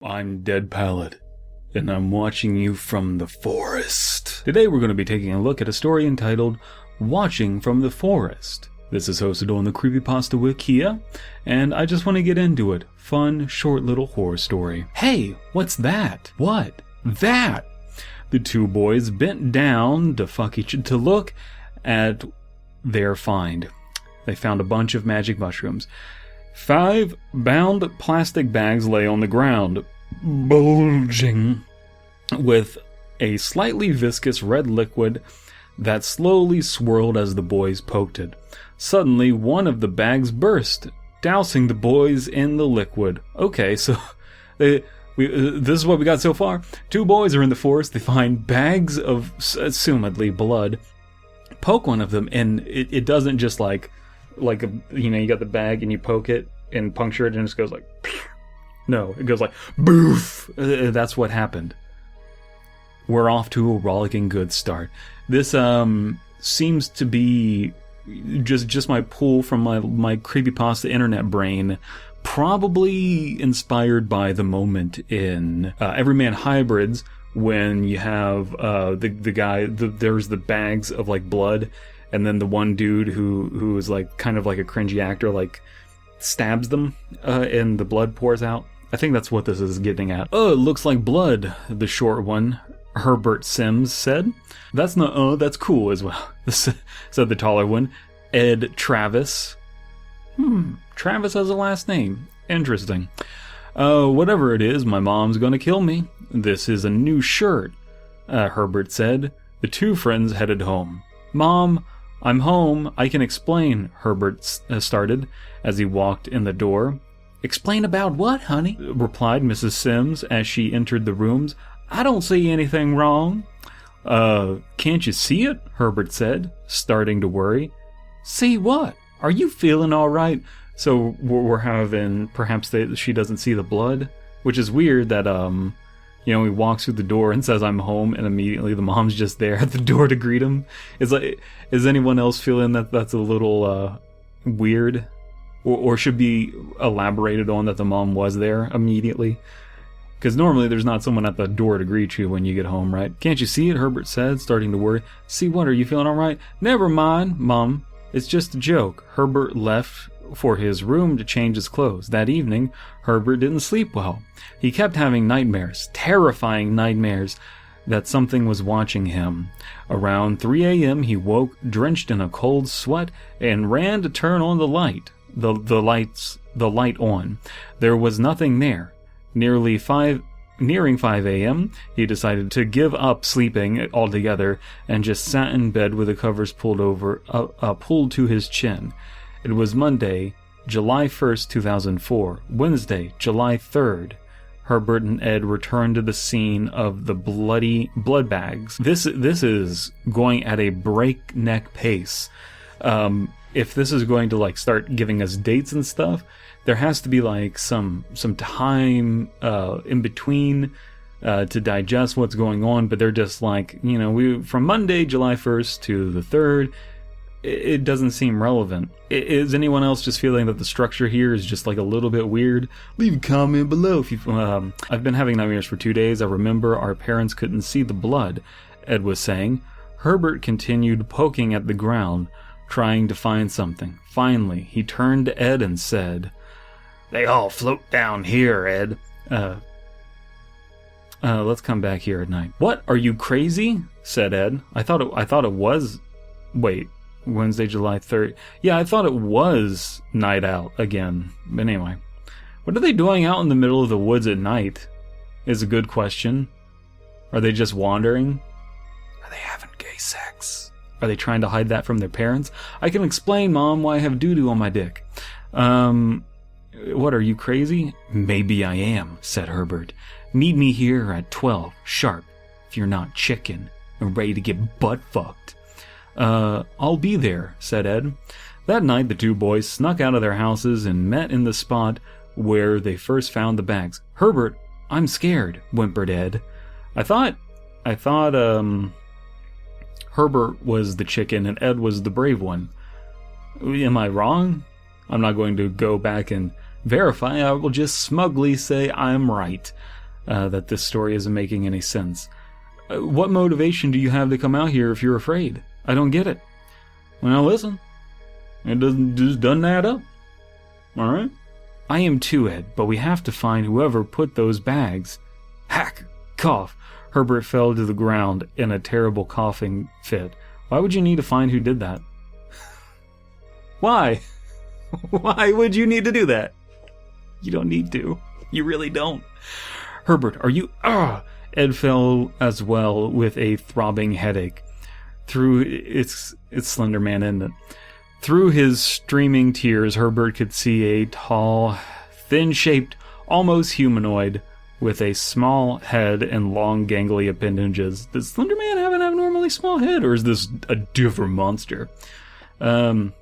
I'm Dead Palette, and I'm watching you from the forest. Today we're going to be taking a look at a story entitled Watching from the Forest. This is hosted on the Creepypasta Wikia, and I just want to get into it. Fun, short little horror story. Hey, what's that? What? That! The two boys bent down to look at their find. They found a bunch of magic mushrooms. 5 bound plastic bags lay on the ground, bulging with a slightly viscous red liquid that slowly swirled as the boys poked it. Suddenly, one of the bags burst, dousing the boys in the liquid. Okay, so this is what we got so far. 2 boys are in the forest. They find bags of assumedly blood. Poke one of them, and it doesn't just you got the bag and you poke it and puncture it and it just goes like, no, it goes like, boof. That's what happened. We're off to a rollicking good start. This seems to be just my pull from my creepypasta internet brain, probably inspired by the moment in Everyman Hybrids when you have the guy, there's the bags of like blood, and then the one dude who is like kind of like a cringy actor like stabs them and the blood pours out. I think that's what this is getting at. Oh, it looks like blood, the short one, Herbert Sims said. That's that's cool as well, said the taller one, Ed Travis. Travis has a last name. Interesting. Whatever it is, my mom's gonna kill me. This is a new shirt, Herbert said. The 2 friends headed home. Mom, I'm home. I can explain, Herbert started as he walked in the door. Explain about what, honey? Replied Mrs. Sims as she entered the rooms. I don't see anything wrong. Can't you see it? Herbert said, starting to worry. See what? Are you feeling all right? So we're having, perhaps she doesn't see the blood, which is weird that, he walks through the door and says, I'm home, and immediately the mom's just there at the door to greet him. It's like, is anyone else feeling that that's a little, weird? Or should be elaborated on that the mom was there immediately? Because normally there's not someone at the door to greet you when you get home, right? Can't you see it? Herbert said, starting to worry. See what? Are you feeling all right? Never mind, Mom. It's just a joke. Herbert left for his room to change his clothes. That evening, Herbert didn't sleep well. He kept having nightmares, terrifying nightmares, that something was watching him. Around 3 a.m., he woke, drenched in a cold sweat, and ran to turn on the light. The light on. There was nothing there. Nearing 5 a.m., he decided to give up sleeping altogether and just sat in bed with the covers pulled to his chin. It was Monday, July 1st, 2004. Wednesday, July 3rd. Herbert and Ed returned to the scene of the bloody blood bags. This is going at a breakneck pace. If this is going to start giving us dates and stuff, there has to be some time in between to digest what's going on. But they're just we from Monday, July 1st to the 3rd. It doesn't seem relevant. Is anyone else just feeling that the structure here is just a little bit weird? Leave a comment below if you. I've been having nightmares for 2 days. I remember our parents couldn't see the blood, Ed was saying. Herbert continued poking at the ground, trying to find something. Finally, he turned to Ed and said, "They all float down here, Ed. Let's come back here at night." "What? Are you crazy?" said Ed. I thought it was. Wait. Wednesday, July 3rd. Yeah, I thought it was night out again. But anyway. What are they doing out in the middle of the woods at night? Is a good question. Are they just wandering? Are they having gay sex? Are they trying to hide that from their parents? I can explain, Mom, why I have doo-doo on my dick. What, are you crazy? Maybe I am, said Herbert. Meet me here at 12, sharp, if you're not chicken and ready to get butt-fucked. I'll be there, said Ed. That night, the 2 boys snuck out of their houses and met in the spot where they first found the bags. Herbert, I'm scared, whimpered Ed. I thought, Herbert was the chicken and Ed was the brave one. Am I wrong? I'm not going to go back and verify, I will just smugly say I'm right, that this story isn't making any sense. What motivation do you have to come out here if you're afraid? I don't get it. Well, listen, it doesn't add up. Alright? I am too, Ed, but we have to find whoever put those bags. Hack! Cough! Herbert fell to the ground in a terrible coughing fit. Why would you need to find who did that? Why? Why would you need to do that? You don't need to. You really don't. Herbert, are you... Ed fell as well with a throbbing headache. It's Slenderman, isn't it? Through his streaming tears, Herbert could see a tall, thin-shaped, almost humanoid with a small head and long, gangly appendages. Does Slenderman have an abnormally small head, or is this a different monster? Imagine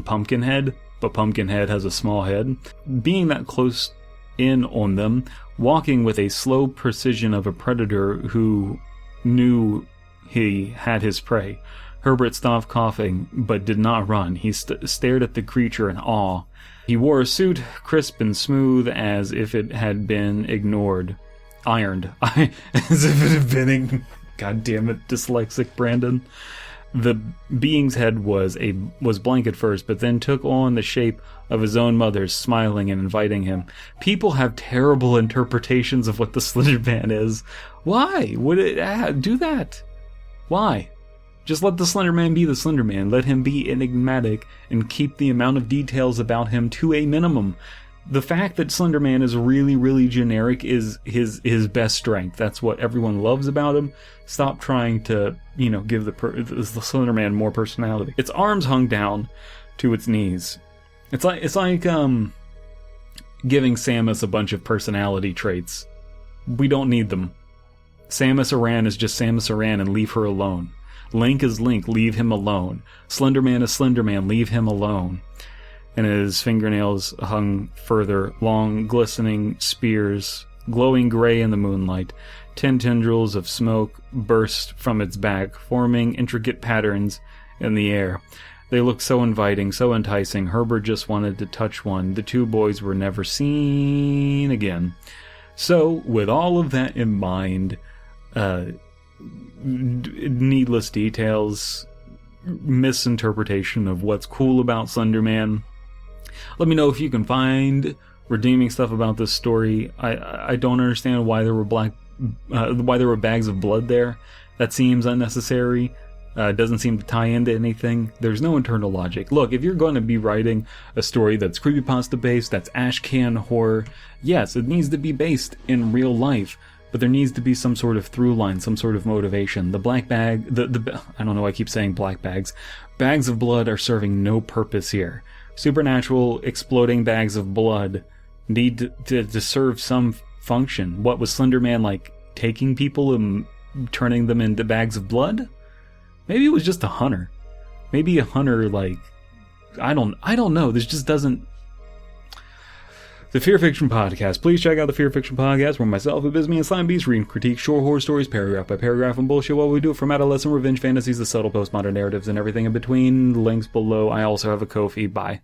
Pumpkinhead, but Pumpkinhead has a small head. Being that close in on them, walking with a slow precision of a predator who knew he had his prey. Herbert stopped coughing, but did not run. He stared at the creature in awe. He wore a suit, crisp and smooth, as if it had been ironed. As if it had been... God damn it, dyslexic Brandon. The being's head was blank at first, but then took on the shape of his own mother's, smiling and inviting him. People have terrible interpretations of what the Slenderman is. Why would it do that? Why? Just let the Slenderman be the Slenderman. Let him be enigmatic and keep the amount of details about him to a minimum. The fact that Slenderman is really, really generic is his best strength. That's what everyone loves about him. Stop trying to, give the Slenderman more personality. Its arms hung down to its knees. It's like giving Samus a bunch of personality traits. We don't need them. Samus Aran is just Samus Aran, and leave her alone. Link is Link, leave him alone. Slenderman is Slenderman, leave him alone. And his fingernails hung further, long, glistening spears, glowing gray in the moonlight. 10 tendrils of smoke burst from its back, forming intricate patterns in the air. They looked so inviting, so enticing. Herbert just wanted to touch one. The two boys were never seen again. So, with all of that in mind, needless details, misinterpretation of what's cool about Slenderman. Let me know if you can find redeeming stuff about this story. I don't understand why there were why there were bags of blood there. That seems unnecessary. Doesn't seem to tie into anything. There's no internal logic. Look, if you're going to be writing a story that's creepypasta based, that's ashcan horror, yes, it needs to be based in real life. But there needs to be some sort of through line, some sort of motivation. The black bag, I don't know why I keep saying black bags. Bags of blood are serving no purpose here. Supernatural, exploding bags of blood need to serve some function. What was Slenderman like, taking people and turning them into bags of blood? Maybe it was just a hunter. Maybe a hunter, like, I don't know. This just doesn't... The Fear Fiction Podcast. Please check out the Fear Fiction Podcast, where myself, Abysme, and Slime Beast read and critique short horror stories, paragraph by paragraph, and bullshit while we do it from adolescent revenge fantasies, the subtle postmodern narratives, and everything in between. Links below. I also have a Ko-fi. Bye.